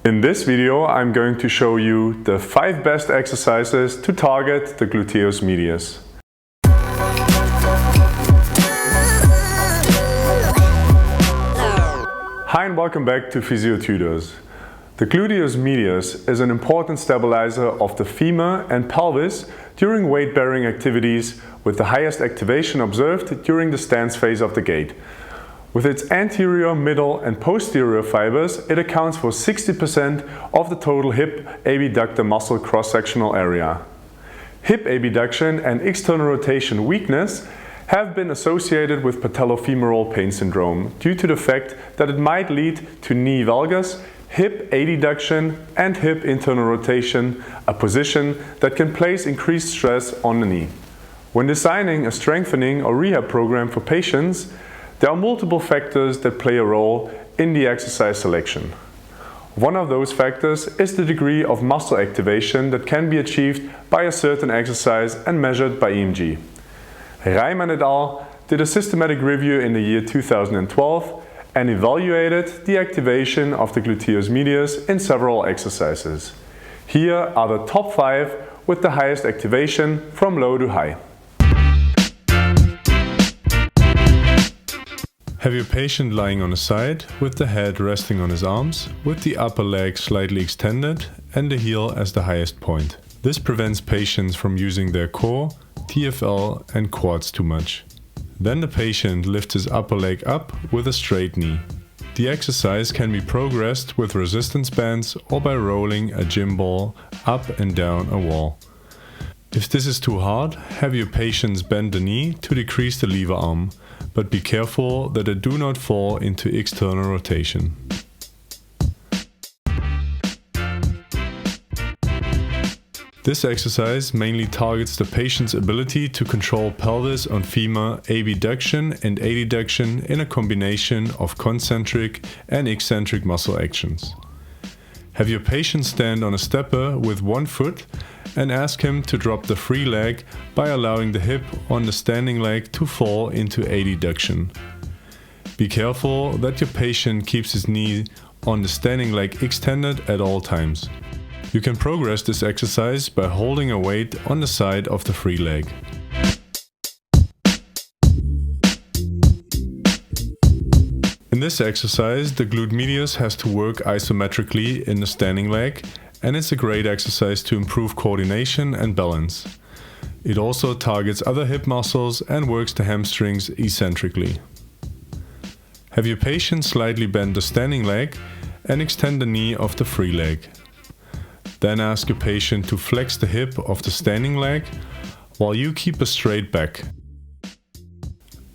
In this video, I'm going to show you the 5 best exercises to target the gluteus medius. Hi and welcome back to Physiotutors. The gluteus medius is an important stabilizer of the femur and pelvis during weight-bearing activities, with the highest activation observed during the stance phase of the gait. With its anterior, middle and posterior fibers, it accounts for 60% of the total hip abductor muscle cross-sectional area. Hip abduction and external rotation weakness have been associated with patellofemoral pain syndrome due to the fact that it might lead to knee valgus, hip adduction and hip internal rotation, a position that can place increased stress on the knee. When designing a strengthening or rehab program for patients, there are multiple factors that play a role in the exercise selection. One of those factors is the degree of muscle activation that can be achieved by a certain exercise and measured by EMG. Reimann et al. Did a systematic review in the year 2012 and evaluated the activation of the gluteus medius in several exercises. Here are the top 5 with the highest activation from low to high. Have your patient lying on the side with the head resting on his arms, with the upper leg slightly extended and the heel as the highest point. This prevents patients from using their core, TFL and quads too much. Then the patient lifts his upper leg up with a straight knee. The exercise can be progressed with resistance bands or by rolling a gym ball up and down a wall. If this is too hard, have your patients bend the knee to decrease the lever arm, but be careful that they do not fall into external rotation. This exercise mainly targets the patient's ability to control pelvis on femur abduction and adduction in a combination of concentric and eccentric muscle actions. Have your patient stand on a stepper with one foot and ask him to drop the free leg by allowing the hip on the standing leg to fall into adduction. Be careful that your patient keeps his knee on the standing leg extended at all times. You can progress this exercise by holding a weight on the side of the free leg. In this exercise, the glute medius has to work isometrically in the standing leg, and it's a great exercise to improve coordination and balance. It also targets other hip muscles and works the hamstrings eccentrically. Have your patient slightly bend the standing leg and extend the knee of the free leg. Then ask your patient to flex the hip of the standing leg while you keep a straight back.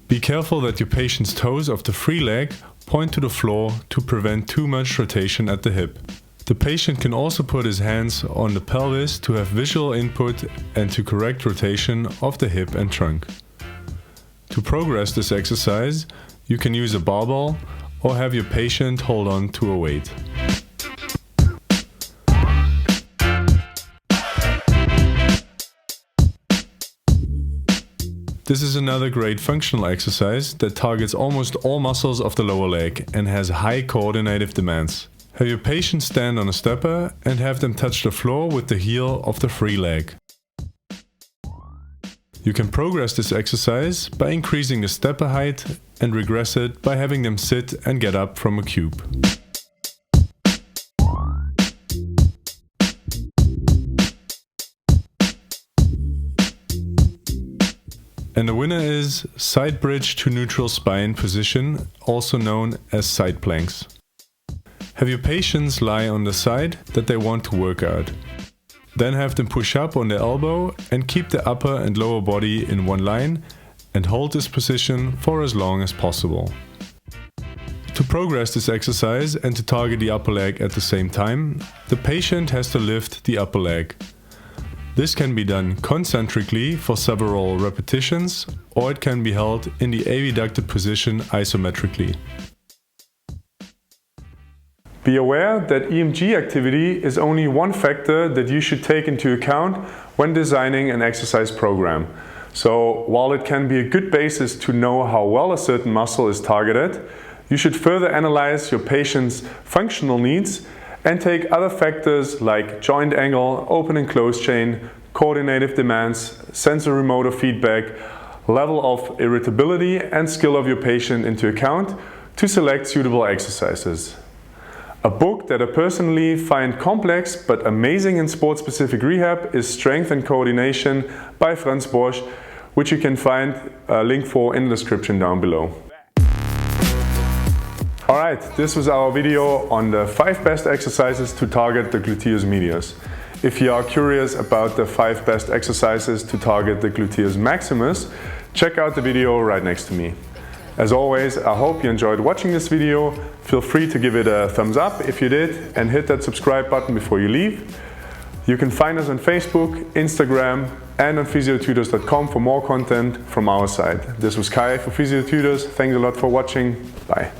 Be careful that your patient's toes of the free leg point to the floor to prevent too much rotation at the hip. The patient can also put his hands on the pelvis to have visual input and to correct rotation of the hip and trunk. To progress this exercise, you can use a barbell or have your patient hold on to a weight. This is another great functional exercise that targets almost all muscles of the lower leg and has high coordinative demands. Have your patient stand on a stepper and have them touch the floor with the heel of the free leg. You can progress this exercise by increasing the stepper height and regress it by having them sit and get up from a cube. And the winner is side bridge to neutral spine position, also known as side planks. Have your patients lie on the side that they want to work out. Then have them push up on their elbow and keep the upper and lower body in one line and hold this position for as long as possible. To progress this exercise and to target the upper leg at the same time, the patient has to lift the upper leg. This can be done concentrically for several repetitions, or it can be held in the abducted position isometrically. Be aware that EMG activity is only one factor that you should take into account when designing an exercise program. So while it can be a good basis to know how well a certain muscle is targeted, you should further analyze your patient's functional needs and take other factors like joint angle, open and close chain, coordinative demands, sensory motor feedback, level of irritability and skill of your patient into account to select suitable exercises. A book that I personally find complex but amazing in sport-specific rehab is Strength and Coordination by Franz Bosch, which you can find a link for in the description down below. Alright, this was our video on the 5 best exercises to target the gluteus medius. If you are curious about the 5 best exercises to target the gluteus maximus, check out the video right next to me. As always, I hope you enjoyed watching this video. Feel free to give it a thumbs up if you did and hit that subscribe button before you leave. You can find us on Facebook, Instagram and on Physiotutors.com for more content from our side. This was Kai for Physiotutors. Thanks a lot for watching. Bye.